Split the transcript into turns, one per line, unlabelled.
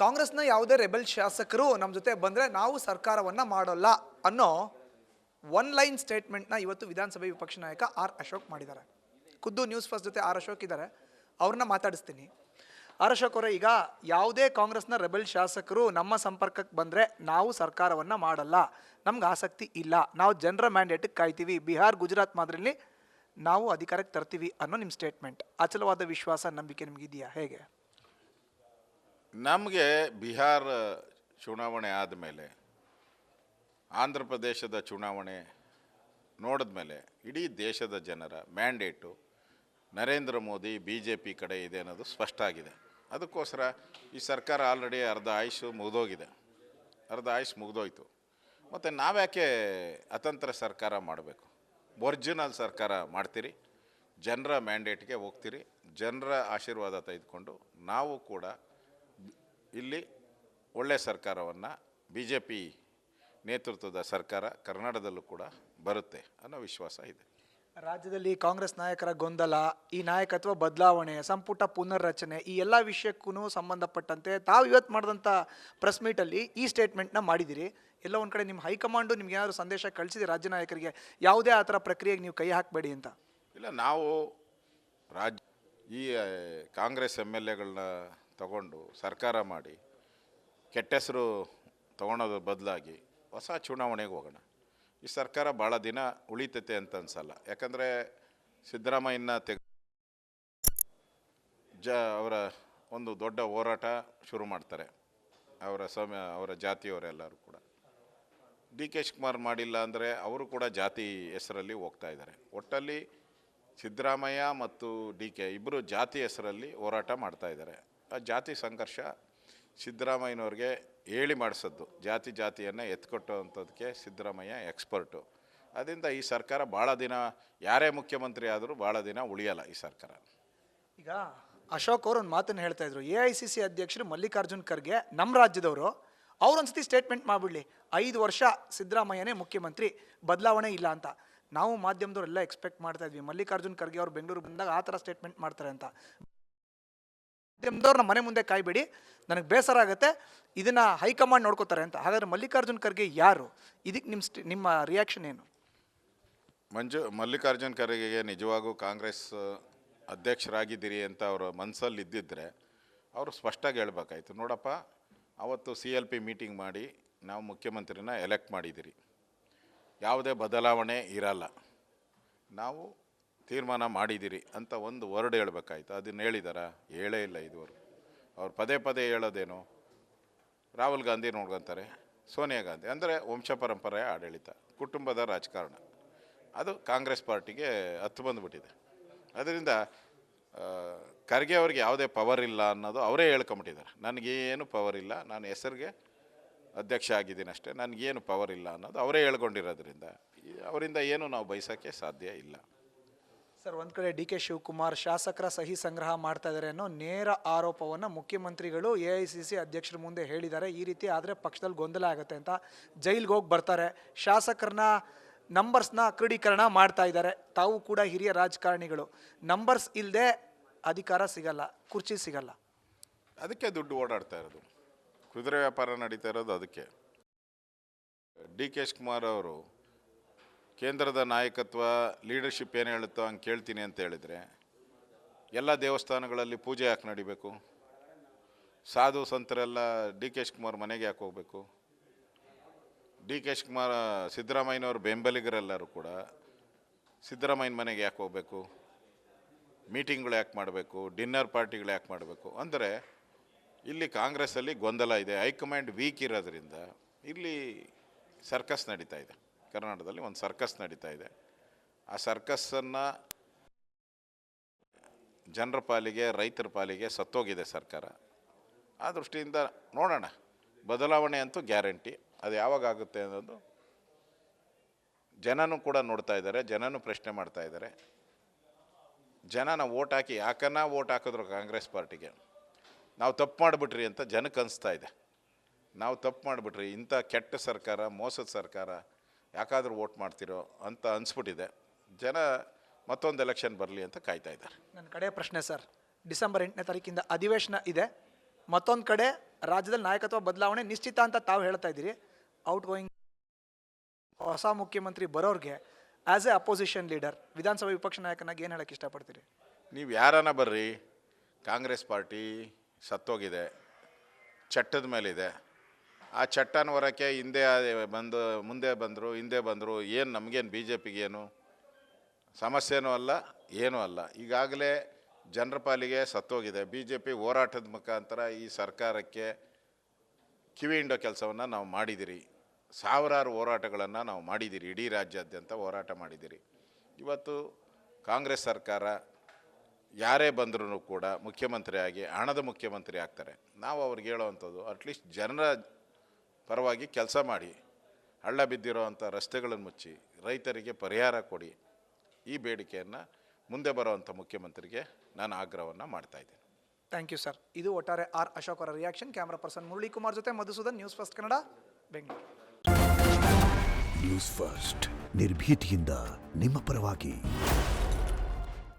ಕಾಂಗ್ರೆಸ್ನ ಯಾವುದೇ ರೆಬೆಲ್ ಶಾಸಕರು ನಮ್ಮ ಜೊತೆ ಬಂದರೆ ನಾವು ಸರ್ಕಾರವನ್ನು ಮಾಡೋಲ್ಲ ಅನ್ನೋ ಒನ್ ಲೈನ್ ಸ್ಟೇಟ್ಮೆಂಟ್ನ ಇವತ್ತು ವಿಧಾನಸಭೆ ವಿಪಕ್ಷ ನಾಯಕ ಆರ್ ಅಶೋಕ್ ಮಾಡಿದ್ದಾರೆ. ಖುದ್ದು ನ್ಯೂಸ್ ಫಸ್ಟ್ ಜೊತೆ ಆರ್ ಅಶೋಕ್ ಇದ್ದಾರೆ, ಅವ್ರನ್ನ ಮಾತಾಡಿಸ್ತೀನಿ. ಆರ್ ಅಶೋಕ್ ಅವರೇ, ಈಗ ಯಾವುದೇ ಕಾಂಗ್ರೆಸ್ನ ರೆಬೆಲ್ ಶಾಸಕರು ನಮ್ಮ ಸಂಪರ್ಕಕ್ಕೆ ಬಂದರೆ ನಾವು ಸರ್ಕಾರವನ್ನು ಮಾಡಲ್ಲ, ನಮ್ಗೆ ಆಸಕ್ತಿ ಇಲ್ಲ, ನಾವು ಜನರ ಮ್ಯಾಂಡೇಟಿಗೆ ಕಾಯ್ತೀವಿ, ಬಿಹಾರ್ ಗುಜರಾತ್ ಮಾದರಿಯಲ್ಲಿ ನಾವು ಅಧಿಕಾರಕ್ಕೆ ತರ್ತೀವಿ ಅನ್ನೋ ನಿಮ್ಮ ಸ್ಟೇಟ್ಮೆಂಟ್, ಅಚಲವಾದ ವಿಶ್ವಾಸ ನಂಬಿಕೆ ನಿಮಗಿದೆಯಾ? ಹೇಗೆ?
ನಮಗೆ ಬಿಹಾರ ಚುನಾವಣೆ ಆದಮೇಲೆ ಆಂಧ್ರ ಪ್ರದೇಶದ ಚುನಾವಣೆ ನೋಡಿದ ಮೇಲೆ ಇಡೀ ದೇಶದ ಜನರ ಮ್ಯಾಂಡೇಟು ನರೇಂದ್ರ ಮೋದಿ BJP ಕಡೆ ಇದೆ ಅನ್ನೋದು ಸ್ಪಷ್ಟ ಆಗಿದೆ. ಅದಕ್ಕೋಸ್ಕರ ಈ ಸರ್ಕಾರ ಆಲ್ರೆಡಿ ಅರ್ಧ ಆಯುಷು ಮುಗಿದೋಯ್ತು. ಮತ್ತು ನಾವ್ಯಾಕೆ ಅತಂತ್ರ ಸರ್ಕಾರ ಮಾಡಬೇಕು? ಒರಿಜಿನಲ್ ಸರ್ಕಾರ ಮಾಡ್ತೀರಿ, ಜನರ ಮ್ಯಾಂಡೇಟ್ಗೆ ಹೋಗ್ತೀರಿ, ಜನರ ಆಶೀರ್ವಾದ ತೆಗೆದುಕೊಂಡು ನಾವು ಕೂಡ ಇಲ್ಲಿ ಒಳ್ಳೆಯ ಸರ್ಕಾರವನ್ನು BJP ನೇತೃತ್ವದ ಸರ್ಕಾರ ಕರ್ನಾಟಕದಲ್ಲೂ ಕೂಡ ಬರುತ್ತೆ ಅನ್ನೋ ವಿಶ್ವಾಸ ಇದೆ.
ರಾಜ್ಯದಲ್ಲಿ ಕಾಂಗ್ರೆಸ್ ನಾಯಕರ ಗೊಂದಲ, ಈ ನಾಯಕತ್ವ ಬದಲಾವಣೆ, ಸಂಪುಟ ಪುನರ್ರಚನೆ, ಈ ಎಲ್ಲ ವಿಷಯಕ್ಕೂ ಸಂಬಂಧಪಟ್ಟಂತೆ ತಾವು ಇವತ್ತು ಮಾಡಿದಂಥ ಪ್ರೆಸ್ ಮೀಟಲ್ಲಿ ಈ ಸ್ಟೇಟ್ಮೆಂಟ್ನ ಮಾಡಿದ್ದೀರಿ. ಎಲ್ಲ ಒಂದು ಕಡೆ ನಿಮ್ಮ ಹೈಕಮಾಂಡು ನಿಮ್ಗೆ ಏನಾದರೂ ಸಂದೇಶ ಕಳಿಸಿದೆ ರಾಜ್ಯ ನಾಯಕರಿಗೆ, ಯಾವುದೇ ಆ ಥರ ಪ್ರಕ್ರಿಯೆಗೆ ನೀವು ಕೈ ಹಾಕಬೇಡಿ ಅಂತ?
ಇಲ್ಲ, ನಾವು ಈ ಕಾಂಗ್ರೆಸ್ MLAಗಳನ್ನ ತಗೊಂಡು ಸರ್ಕಾರ ಮಾಡಿ ಕೆಟ್ಟ ಹೆಸರು ತೊಗೊಳೋದ್ರ ಬದಲಾಗಿ ಹೊಸ ಚುನಾವಣೆಗೆ ಹೋಗೋಣ. ಈ ಸರ್ಕಾರ ಭಾಳ ದಿನ ಉಳಿತೈತೆ ಅಂತ ಅನ್ಸಲ್ಲ. ಯಾಕಂದರೆ ಸಿದ್ದರಾಮಯ್ಯನ ಅವರ ಒಂದು ದೊಡ್ಡ ಹೋರಾಟ ಶುರು ಮಾಡ್ತಾರೆ, ಅವರ ಜಾತಿಯವರೆಲ್ಲರೂ ಕೂಡ. DK ಶಿವಕುಮಾರ್ ಮಾಡಿಲ್ಲ ಅಂದರೆ ಅವರು ಕೂಡ ಜಾತಿ ಹೆಸರಲ್ಲಿ ಹೋಗ್ತಾ ಇದ್ದಾರೆ. ಒಟ್ಟಲ್ಲಿ ಸಿದ್ದರಾಮಯ್ಯ ಮತ್ತು DK ಇಬ್ಬರು ಜಾತಿ ಹೆಸರಲ್ಲಿ ಹೋರಾಟ ಮಾಡ್ತಾ ಇದ್ದಾರೆ. ಆ ಜಾತಿ ಸಂಘರ್ಷ ಸಿದ್ದರಾಮಯ್ಯನವ್ರಿಗೆ ಹೇಳಿ ಮಾಡಿಸೋದು, ಜಾತಿಯನ್ನು ಎತ್ಕೊಟ್ಟೋವಂಥದ್ದಕ್ಕೆ ಸಿದ್ದರಾಮಯ್ಯ ಎಕ್ಸ್ಪರ್ಟು. ಅದರಿಂದ ಈ ಸರ್ಕಾರ ಭಾಳ ದಿನ, ಯಾರೇ ಮುಖ್ಯಮಂತ್ರಿ ಆದರೂ ಭಾಳ ದಿನ ಉಳಿಯಲ್ಲ ಈ ಸರ್ಕಾರ.
ಈಗ ಅಶೋಕ್ ಅವರು ಒಂದು ಮಾತನ್ನು ಹೇಳ್ತಾ ಇದ್ರು, AICC ಅಧ್ಯಕ್ಷರು ಮಲ್ಲಿಕಾರ್ಜುನ್ ಖರ್ಗೆ ನಮ್ಮ ರಾಜ್ಯದವರು, ಅವ್ರೊಂದ್ಸತಿ ಸ್ಟೇಟ್ಮೆಂಟ್ ಮಾಡಿಬಿಡ್ಲಿ, 5 ವರ್ಷ ಸಿದ್ದರಾಮಯ್ಯನೇ ಮುಖ್ಯಮಂತ್ರಿ, ಬದಲಾವಣೆ ಇಲ್ಲ ಅಂತ. ನಾವು ಮಾಧ್ಯಮದವರೆಲ್ಲ ಎಕ್ಸ್ಪೆಕ್ಟ್ ಮಾಡ್ತಾ ಇದ್ವಿ ಮಲ್ಲಿಕಾರ್ಜುನ್ ಖರ್ಗೆ ಅವರು ಬೆಂಗಳೂರು ಬಂದಾಗ ಆ ಥರ ಸ್ಟೇಟ್ಮೆಂಟ್ ಮಾಡ್ತಾರೆ ಅಂತ. ಮಾಧ್ಯಮದವ್ರು ನಮ್ಮ ಮನೆ ಮುಂದೆ ಕಾಯ್ಬೇಡಿ, ನನಗೆ ಬೇಸರ ಆಗುತ್ತೆ, ಇದನ್ನು ಹೈಕಮಾಂಡ್ ನೋಡ್ಕೋತಾರೆ ಅಂತ. ಹಾಗಾದ್ರೆ ಮಲ್ಲಿಕಾರ್ಜುನ್ ಖರ್ಗೆ ಯಾರು? ಇದಕ್ಕೆ ನಿಮ್ಮ ರಿಯಾಕ್ಷನ್ ಏನು?
ಮಲ್ಲಿಕಾರ್ಜುನ್ ಖರ್ಗೆಗೆ ನಿಜವಾಗೂ ಕಾಂಗ್ರೆಸ್ ಅಧ್ಯಕ್ಷರಾಗಿದ್ದೀರಿ ಅಂತ ಅವರ ಮನಸ್ಸಲ್ಲಿ ಇದ್ದಿದ್ದರೆ ಅವರು ಸ್ಪಷ್ಟವಾಗಿ ಹೇಳ್ಬೇಕಾಯ್ತು, ನೋಡಪ್ಪ ಅವತ್ತು CLP ಮೀಟಿಂಗ್ ಮಾಡಿ ನಾವು ಮುಖ್ಯಮಂತ್ರಿನ ಎಲೆಕ್ಟ್ ಮಾಡಿದ್ದೀರಿ, ಯಾವುದೇ ಬದಲಾವಣೆ ಇರಲ್ಲ, ನಾವು ತೀರ್ಮಾನ ಮಾಡಿದ್ದೀರಿ ಅಂತ ಒಂದು ವರ್ಡ್ ಹೇಳ್ಬೇಕಾಯ್ತು. ಅದನ್ನು ಹೇಳಿದಾರ? ಹೇಳೇ ಇಲ್ಲ ಇದುವರೆಗೂ. ಅವ್ರು ಪದೇ ಹೇಳೋದೇನು, ರಾಹುಲ್ ಗಾಂಧಿ ನೋಡ್ಕೊತಾರೆ, ಸೋನಿಯಾ ಗಾಂಧಿ ಅಂದರೆ ವಂಶ ಪರಂಪರೆಯ ಆಡಳಿತ, ಕುಟುಂಬದ ರಾಜಕಾರಣ, ಅದು ಕಾಂಗ್ರೆಸ್ ಪಾರ್ಟಿಗೆ ಹತ್ತು ಬಂದುಬಿಟ್ಟಿದೆ. ಅದರಿಂದ ಖರ್ಗೆ ಅವ್ರಿಗೆ ಯಾವುದೇ ಪವರ್ ಇಲ್ಲ ಅನ್ನೋದು ಅವರೇ ಹೇಳ್ಕೊಂಬಿಟ್ಟಿದ್ದಾರೆ. ನನಗೇನು ಪವರ್ ಇಲ್ಲ, ನಾನು ಹೆಸರಿಗೆ ಅಧ್ಯಕ್ಷ ಆಗಿದ್ದೀನಿ ಅಷ್ಟೇ, ನನಗೇನು ಪವರ್ ಇಲ್ಲ ಅನ್ನೋದು ಅವರೇ ಹೇಳ್ಕೊಂಡಿರೋದ್ರಿಂದ ಅವರಿಂದ ಏನು ನಾವು ಬಯಸೋಕ್ಕೆ ಸಾಧ್ಯ ಇಲ್ಲ.
ಸರ್, ಒಂದು ಕಡೆ DK ಶಿವಕುಮಾರ್ ಶಾಸಕರ ಸಹಿ ಸಂಗ್ರಹ ಮಾಡ್ತಾ ಇದ್ದಾರೆ ಅನ್ನೋ ನೇರ ಆರೋಪವನ್ನು ಮುಖ್ಯಮಂತ್ರಿಗಳು AICC ಅಧ್ಯಕ್ಷರ ಮುಂದೆ ಹೇಳಿದ್ದಾರೆ. ಈ ರೀತಿ ಆದರೆ ಪಕ್ಷದಲ್ಲಿ ಗೊಂದಲ ಆಗುತ್ತೆ ಅಂತ ಜೈಲಿಗೆ ಹೋಗಿ ಬರ್ತಾರೆ, ಶಾಸಕರನ್ನ ನಂಬರ್ಸ್ನ ಕ್ರೋಢೀಕರಣ ಮಾಡ್ತಾ ಇದ್ದಾರೆ. ತಾವು ಕೂಡ ಹಿರಿಯ ರಾಜಕಾರಣಿಗಳು, ನಂಬರ್ಸ್ ಇಲ್ಲದೆ ಅಧಿಕಾರ ಸಿಗಲ್ಲ, ಕುರ್ಚಿ ಸಿಗಲ್ಲ,
ಅದಕ್ಕೆ ದುಡ್ಡು ಓಡಾಡ್ತಾ ಇರೋದು, ಕುದುರೆ ವ್ಯಾಪಾರ ನಡೀತಾ ಇರೋದು. ಅದಕ್ಕೆ DK ಶಿವಕುಮಾರ್ ಅವರು ಕೇಂದ್ರದ ನಾಯಕತ್ವ ಲೀಡರ್ಶಿಪ್ ಏನು ಹೇಳುತ್ತೋ ಹಂಗೆ ಕೇಳ್ತೀನಿ ಅಂತ ಹೇಳಿದರೆ ಎಲ್ಲ ದೇವಸ್ಥಾನಗಳಲ್ಲಿ ಪೂಜೆ ಯಾಕೆ ನಡಿಬೇಕು? ಸಾಧು ಸಂತರೆಲ್ಲ DK ಶಿವಕುಮಾರ್ ಮನೆಗೆ ಯಾಕೆ ಹೋಗಬೇಕು? DK ಶಿವಕುಮಾರ್ ಸಿದ್ದರಾಮಯ್ಯನವ್ರ ಬೆಂಬಲಿಗರೆಲ್ಲರೂ ಕೂಡ ಸಿದ್ದರಾಮಯ್ಯನ ಮನೆಗೆ ಯಾಕೆ ಹೋಗಬೇಕು? ಮೀಟಿಂಗ್ಗಳು ಯಾಕೆ ಮಾಡಬೇಕು? ಡಿನ್ನರ್ ಪಾರ್ಟಿಗಳು ಯಾಕೆ ಮಾಡಬೇಕು? ಅಂದರೆ ಇಲ್ಲಿ ಕಾಂಗ್ರೆಸ್ಸಲ್ಲಿ ಗೊಂದಲ ಇದೆ, ಹೈಕಮಾಂಡ್ ವೀಕ್ ಇರೋದ್ರಿಂದ ಇಲ್ಲಿ ಸರ್ಕಸ್ ನಡೀತಾ ಇದೆ. ಕರ್ನಾಟಕದಲ್ಲಿ ಒಂದು ಸರ್ಕಸ್ ನಡೀತಾ ಇದೆ. ಆ ಸರ್ಕಸ್ಸನ್ನು ಜನರ ಪಾಲಿಗೆ, ರೈತರ ಪಾಲಿಗೆ ಸತ್ತೋಗಿದೆ ಸರ್ಕಾರ. ಆ ದೃಷ್ಟಿಯಿಂದ ನೋಡೋಣ, ಬದಲಾವಣೆ ಅಂತೂ ಗ್ಯಾರಂಟಿ. ಅದು ಯಾವಾಗ ಆಗುತ್ತೆ ಅನ್ನೋದು ಜನನೂ ಕೂಡ ನೋಡ್ತಾ ಇದ್ದಾರೆ, ಜನನೂ ಪ್ರಶ್ನೆ ಮಾಡ್ತಾ ಇದ್ದಾರೆ. ಜನನ ಓಟ್ ಹಾಕಿ ಯಾಕನ್ನ ಓಟ್ ಹಾಕಿದ್ರು ಕಾಂಗ್ರೆಸ್ ಪಾರ್ಟಿಗೆ, ನಾವು ತಪ್ಪು ಮಾಡಿಬಿಟ್ರಿ ಅಂತ ಜನಕ್ಕೆ ಅನಿಸ್ತಾ ಇದೆ. ನಾವು ತಪ್ಪು ಮಾಡಿಬಿಟ್ರಿ, ಇಂಥ ಕೆಟ್ಟ ಸರ್ಕಾರ, ಮೋಸದ ಸರ್ಕಾರ ಯಾಕಾದರೂ ವೋಟ್ ಮಾಡ್ತಿರೋ ಅಂತ ಅನಿಸ್ಬಿಟ್ಟಿದೆ. ಜನ ಮತ್ತೊಂದು ಎಲೆಕ್ಷನ್ ಬರಲಿ ಅಂತ ಕಾಯ್ತಾ ಇದ್ದಾರೆ.
ನನ್ನ ಕಡೆ ಪ್ರಶ್ನೆ ಸರ್, ಡಿಸೆಂಬರ್ 8ನೇ ತಾರೀಕಿಂದ ಅಧಿವೇಶನ ಇದೆ, ಮತ್ತೊಂದು ಕಡೆ ರಾಜ್ಯದಲ್ಲಿ ನಾಯಕತ್ವ ಬದಲಾವಣೆ ನಿಶ್ಚಿತ ಅಂತ ತಾವು ಹೇಳ್ತಾ ಇದ್ದೀರಿ. ಔಟ್ ಗೋಯಿಂಗ್ ಹೊಸ ಮುಖ್ಯಮಂತ್ರಿ ಬರೋರ್ಗೆ ಆಸ್ ಎ ಅಪೋಸಿಷನ್ ಲೀಡರ್, ವಿಧಾನಸಭೆ ವಿಪಕ್ಷ ನಾಯಕನಾಗಿ ಏನು ಹೇಳಕ್ಕೆ ಇಷ್ಟಪಡ್ತೀರಿ?
ನೀವು ಯಾರನ್ನ ಬರ್ರಿ, ಕಾಂಗ್ರೆಸ್ ಪಾರ್ಟಿ ಸತ್ತೋಗಿದೆ, ಚಟ್ಟದ ಮೇಲಿದೆ. ಆ ಚಟ್ಟನ ಹೊರಕ್ಕೆ ಮುಂದೆ ಬಂದರು ಏನು ನಮಗೇನು ಬಿ ಜೆ ಪಿಗೇನು ಸಮಸ್ಯೆನೂ ಅಲ್ಲ, ಏನೂ ಅಲ್ಲ. ಈಗಾಗಲೇ ಜನರ ಪಾಲಿಗೆ ಸತ್ತೋಗಿದೆ. ಬಿ ಜೆ ಪಿ ಹೋರಾಟದ ಮುಖಾಂತರ ಈ ಸರ್ಕಾರಕ್ಕೆ ಕಿವಿ ಹಿಂಡೋ ಕೆಲಸವನ್ನು ನಾವು ಮಾಡಿದಿರಿ. ಸಾವಿರಾರು ಹೋರಾಟಗಳನ್ನು ನಾವು ಮಾಡಿದ್ದೀರಿ, ಇಡೀ ರಾಜ್ಯಾದ್ಯಂತ ಹೋರಾಟ ಮಾಡಿದ್ದೀರಿ. ಇವತ್ತು ಕಾಂಗ್ರೆಸ್ ಸರ್ಕಾರ ಯಾರೇ ಬಂದರೂ ಕೂಡ ಮುಖ್ಯಮಂತ್ರಿಯಾಗಿ ಹಣದ ಮುಖ್ಯಮಂತ್ರಿ ಆಗ್ತಾರೆ. ನಾವು ಅವ್ರಿಗೆ ಹೇಳೋವಂಥದ್ದು, ಅಟ್ಲೀಸ್ಟ್ ಜನರ ಪರವಾಗಿ ಕೆಲಸ ಮಾಡಿ, ಹಳ್ಳ ಬಿದ್ದಿರೋವಂಥ ರಸ್ತೆಗಳನ್ನು ಮುಚ್ಚಿ, ರೈತರಿಗೆ ಪರಿಹಾರ ಕೊಡಿ. ಈ ಬೇಡಿಕೆಯನ್ನು ಮುಂದೆ ಬರೋವಂಥ ಮುಖ್ಯಮಂತ್ರಿಗೆ ನಾನು ಆಗ್ರಹವನ್ನು ಮಾಡ್ತಾಯಿದ್ದೇನೆ.
Thank you sir. ಇದು ಒಟ್ಟಾರೆ ಆರ್ ಅಶೋಕ್ ಅವರ reaction. Camera person Murali Kumar ಜೊತೆ Madhusudan, News First Kannada, Bengaluru.
News First ನಿರ್ಭೀತಿಯಿಂದ ನಿಮ್ಮ ಪರವಾಗಿ.